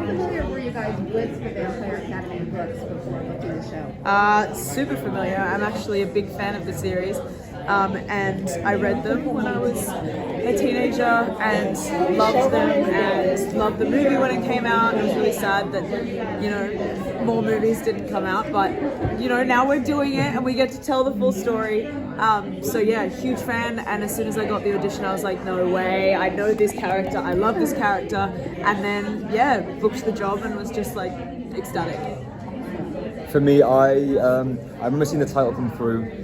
familiar were you guys with the Vampire Academy books before looking the show? Super familiar. I'm actually a big fan of the series. And I read them when I was a teenager and loved them and loved the movie when it came out. It was really sad that, you know, more movies didn't come out, but, you know, now we're doing it and we get to tell the full story. So yeah, huge fan, and as soon as I got the audition I was like, no way, I know this character, I love this character, and then yeah, booked the job and was just like ecstatic. For me, I remember seeing the title come through.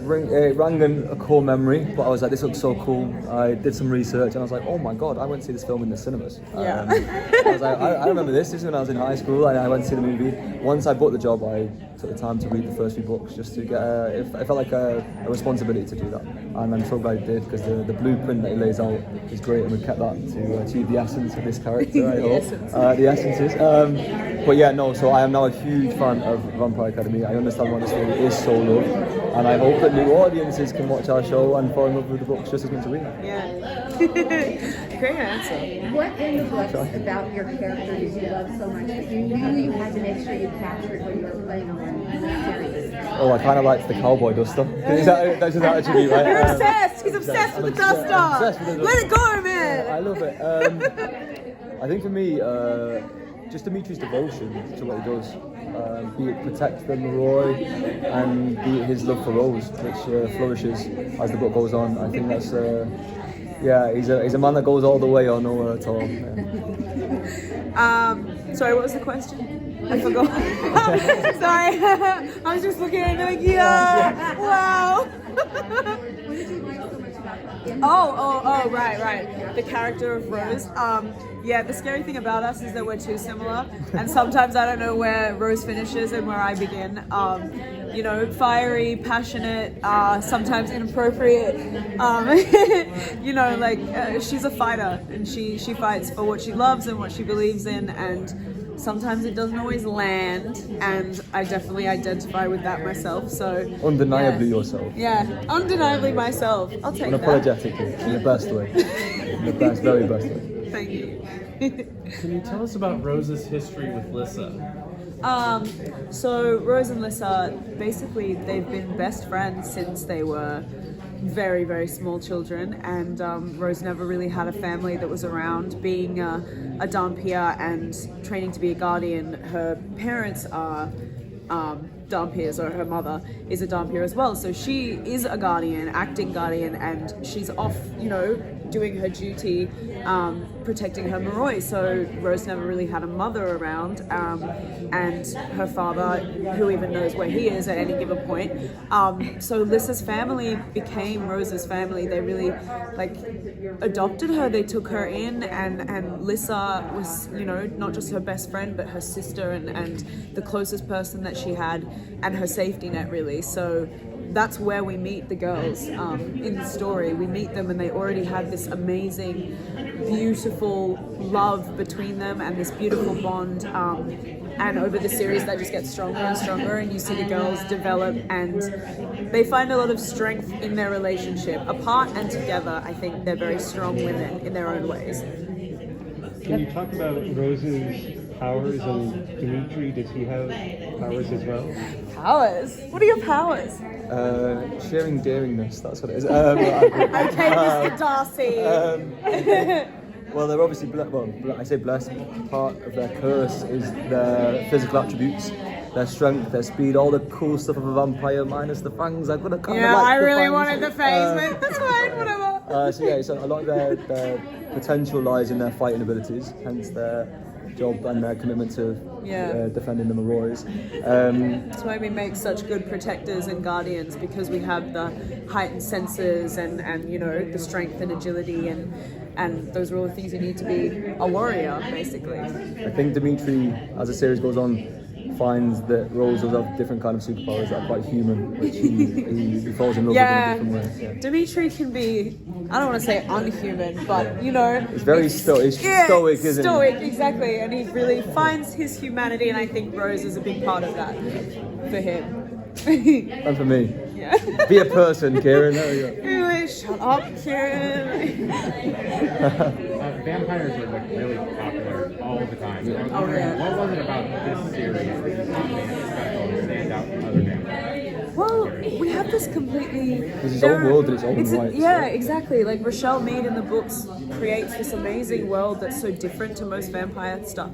It rang in a core memory, but I was like, this looks so cool. I did some research and I was like, oh my god, I went to see this film in the cinemas. Yeah. I was like, I remember this is when I was in high school and I went to see the movie. Once I bought the job, I took the time to read the first few books just to get it felt like a responsibility to do that. And I'm so glad I did, because the blueprint that he lays out is great, and we kept that to achieve the essence of this character, I hope. The essences. But yeah, no, so I am now a huge fan of Vampire Academy. I understand why the story is so loved, and I hope that new audiences can watch our show and fall in love with the books just as much as we have. Yeah. Great answer. What in the books about your character did you love so much that you knew you had to make sure you captured when you were playing him in the series? Oh, I kind of liked the cowboy duster. That's an attribute, right? You're obsessed! He's obsessed with the duster! Obsessed with the Let it go, man! I love it. I think for me, just Dimitri's devotion to what he does, be it protect the Roy and be it his love for Rose, which flourishes as the book goes on. I think that's, he's a man that goes all the way or nowhere at all. Yeah. Sorry, what was the question? I forgot. Sorry. I was just looking at it like, yeah, wow. What did you like so much about it? Oh, right. The character of Rose. Yeah, the scary thing about us is that we're too similar, and sometimes I don't know where Rose finishes and where I begin. You know, fiery, passionate, sometimes inappropriate. You know, like she's a fighter, and she fights for what she loves and what she believes in, and sometimes it doesn't always land, and I definitely identify with that myself. So undeniably yourself. Yeah, undeniably myself. I'll take that. Unapologetically, in the best way, in the best, very best way. Thank you. Can you tell us about Rose's history with Lissa? So Rose and Lissa, basically they've been best friends since they were very, very small children, and Rose never really had a family that was around. Being a Dhampir and training to be a guardian, her parents are Dhampirs, or her mother is a Dhampir as well. So she is a guardian, acting guardian, and she's off, you know, doing her duty, protecting her Moroi. So Rose never really had a mother around, and her father, who even knows where he is at any given point. So Lissa's family became Rose's family. They really adopted her. They took her in, and Lissa was, you know, not just her best friend, but her sister and the closest person that she had, and her safety net, really. So that's where we meet the girls in the story. We meet them and they already have this amazing, beautiful love between them and this beautiful bond. And over the series that just gets stronger and stronger, and you see the girls develop and they find a lot of strength in their relationship. Apart and together, I think they're very strong women in their own ways. Can you talk about Rose's powers, and Dimitri, does he have powers as well? Powers? What are your powers? Sharing daringness, that's what it is. Okay, Mr. Darcy. Well, they're obviously I say blessed. Part of their curse is their physical attributes, their strength, their speed, all the cool stuff of a vampire, minus the fangs. I could have kind of I the really fangs. wanted the fangs, but that's fine, whatever. So a lot of their potential lies in their fighting abilities, hence their job and their commitment to defending the Morois. That's why we make such good protectors and guardians, because we have the heightened senses and you know, the strength and agility, and those are all the things you need to be a warrior, basically. I think Dimitri, as the series goes on, finds that Rose does have different kind of superpowers that are quite human, which he falls in love with in a different way. Yeah. Dimitri can be, I don't want to say unhuman, but you know, it's very stoic, isn't he? Stoic, exactly, and he really finds his humanity, and I think Rose is a big part of that for him. And for me. Yeah. Be a person, Kieron. There we go. Shut up, Kieron. Vampires are like really popular all the time. So I was Oh, wondering, yeah. what was it about this series that you thought made it special and stand out from other vampires? Well, we have this completely. It's its own world in its own right. Yeah, exactly. Like Richelle Mead in the books creates this amazing world that's so different to most vampire stuff.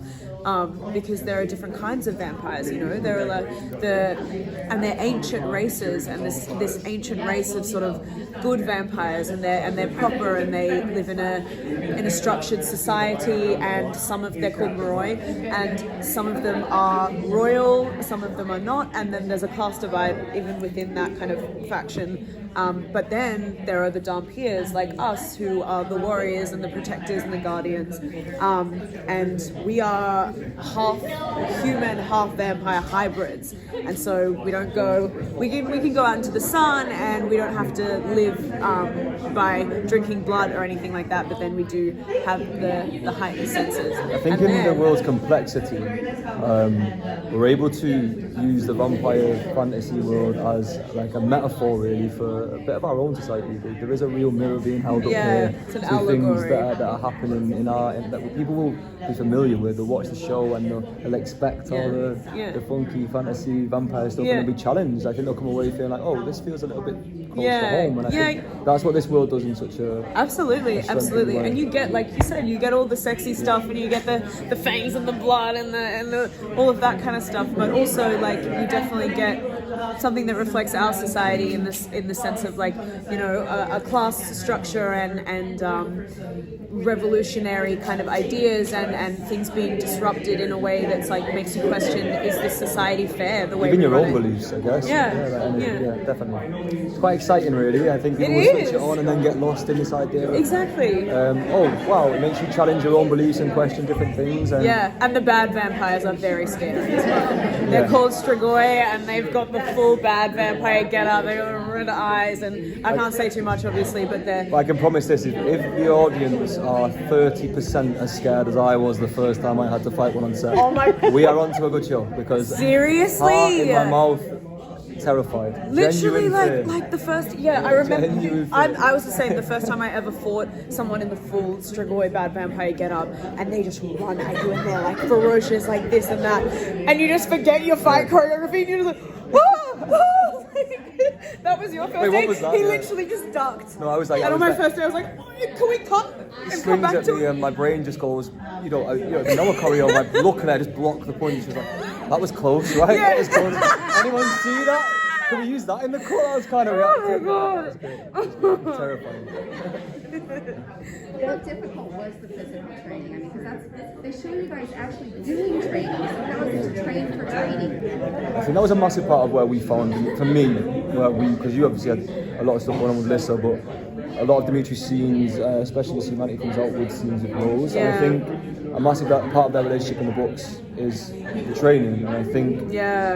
Because there are different kinds of vampires, you know. There are like and they're ancient races, and this ancient race of sort of good vampires, and they're proper, and they live in a structured society, and they're called Moroi, and some of them are royal, some of them are not, and then there's a class divide even within that kind of faction. But then there are the Dampiers like us, who are the warriors and the protectors and the guardians, and we are half human, half vampire hybrids, and so we can go out into the sun, and we don't have to live by drinking blood or anything like that, but then we do have the heightened senses. I think in the world's complexity, we're able to use the vampire fantasy world as like a metaphor really for a bit of our own society. There is a real mirror being held up here it's an to allegory. things that are happening that people will be familiar with. They'll watch the show and they'll expect all the funky fantasy vampire stuff, and they'll be challenged. I think they'll come away feeling like, oh, this feels a little bit close to home, and I think that's what this world does in such a absolutely. way. And you get, like you said, you get all the sexy stuff, and you get the fangs and the blood and the all of that kind of stuff, but also like you definitely get something that reflects our society in the sense of like, you know, a class structure and revolutionary kind of ideas and things being disrupted in a way that's like makes you question, is this society fair the way even we your run own it? beliefs, I guess. Yeah. Definitely. It's quite exciting, really. I think people will switch it on and then get lost in this idea. Exactly. Oh wow! It makes you challenge your own beliefs and question different things. And And the bad vampires are very scary as well. They're called Strigoi, and they've got the full bad vampire get-up. They've got red eyes, and I can't say too much, obviously, but they're... I can promise this, if the audience are 30% as scared as I was the first time I had to fight one on set, Oh my God. we are on to a good show, because Seriously? heart in my mouth, terrified. Literally, Genuine fear. like the first, I remember. Genuine fear. I was the same. The first time I ever fought someone in the full Strigoi bad vampire get up, and they just run at you, and they're like ferocious, like this and that, and you just forget your fight choreography, and you're just like, that was your first Wait, day. what was that? He Yeah. literally just ducked. No, I was like, and on my first day, I was like, can we cut and come swings back at to me, it? and my brain just goes, you know a choreo, like look at it, just block the punch. She was like, that was close, right? That was close. Anyone see that? Can we use that in the cut? I was kind of reacting. God. It was terrifying. How difficult was the physical training? I mean, because they show you guys actually doing training. So how is it to train for training? I think that was a massive part of where we found, for me, because you obviously had a lot of stuff going on with Lissa, but a lot of Dimitri's scenes, especially as humanity comes out with scenes of Rose, and I think a massive part of their relationship in the books is the training, and I think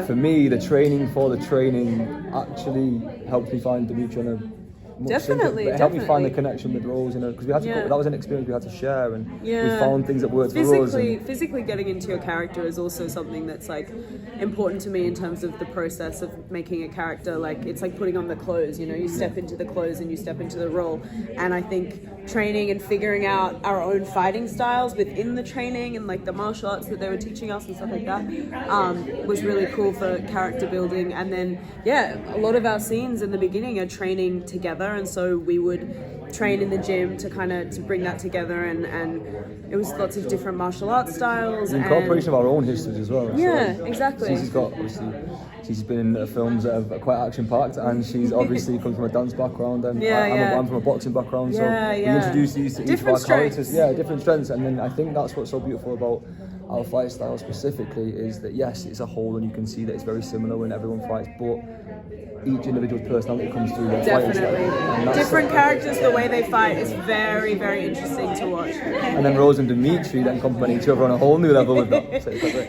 for me, the training for the training actually helped me find Dimitri on a Definitely, it helped me find the connection with Rose, you know, because we had to that was an experience we had to share, and we found things that worked for Rose. Physically getting into your character is also something that's like important to me in terms of the process of making a character. Like it's like putting on the clothes, you know, you step into the clothes and you step into the role. And I think training and figuring out our own fighting styles within the training and like the martial arts that they were teaching us and stuff like that was really cool for character building. And then a lot of our scenes in the beginning are training together, and so we would train in the gym to bring that together, and it was lots of different martial arts styles. The incorporation of our own histories as well. Exactly. She's been in films that are quite action packed, and she's obviously come from a dance background, and I'm from a boxing background, so we introduce these to each of our characters. Different strengths, and then I think that's what's so beautiful about our fight style specifically, is that yes, it's a whole, and you can see that it's very similar when everyone fights, but each individual's personality comes through their fighting style. Different characters, the way they fight is very, very interesting to watch. And then Rose and Dimitri then complement each other on a whole new level with that. So it's like,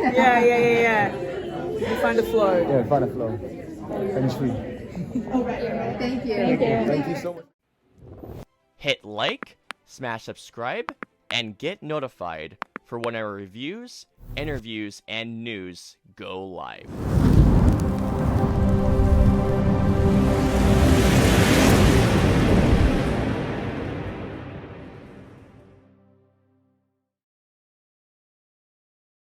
You find a flow. Yeah, find a flow. Feng Shui. Thank you. Thank you so much. Hit like, smash subscribe, and get notified for when our reviews, interviews, and news go live.